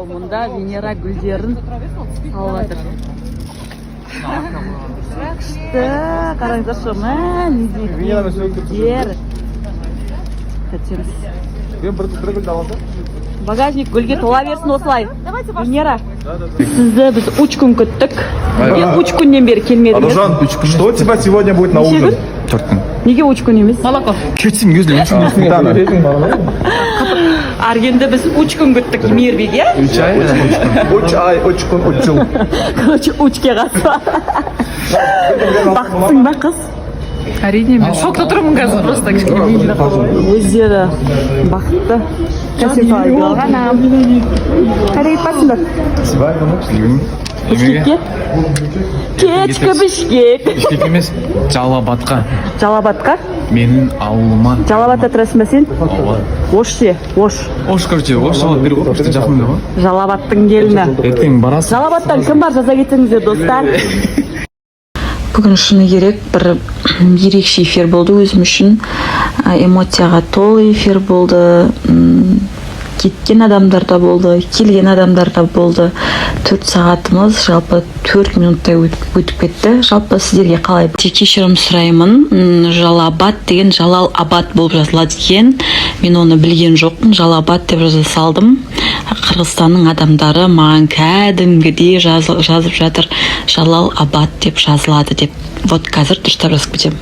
ал мында Венера гүлдерін салып жатыр. Күшті, қараңыздаршы, мә, гүлдер. Багажник гүлге тола берсін осылай. Венера, сізді біз 3 күн күттік. Неге 3 күннен бері келмедіңіз? Аружан, что у тебя сегодня будет на ужин? 4 күн. Неге 3 күн емес? Молоко. Кетсем өзіне 3 күн. Сметана. Аргенді біз 3 күн күттік Мейірбеге. 3 ай. 3 ай, 3 күн, 3 жыл. Короче, 3-ке қатыса. Бақытсың ба қыз? Әрине мен шокта тұрмын қазір просто кішкене. Өздері бақытты. Кәсіп алғанам. Қайда кетпасыңдар? Бішкекке? Кешкі Бішкек. Бішкек емес, Жалабатқа. Жалабатқа? Менің ауылыма. Жалабатта тұрасың ба сен? Ош се, Ош. Ош, короче, Ош жауап беру ғой, бізде жақында ғой. Жалабаттың келіні. Ертең барасың. Жалабаттан кім бар, жаза кетсеңіздер, достар. Бүгін шыны керек бір ерекше эфир болды өзім үшін. Эмоцияға толы эфир болды. Кеткен адамдар да болды, келген адамдар да болды. 4 сағатымыз жалпы 4 минуттай өтіп кетті. Жалпы сіздерге қалай? Кешірім сұраймын. Жалабат деген Жалал Абад болып жазылады екен. Мен оны білген жоқпын. Жалабат деп жаза салдым. Қырғызстанның адамдары маған кәдімгідей жазып жатыр. Жалал Абад деп жазылады деп. Вот қазір дұрыстап жазып кетемін.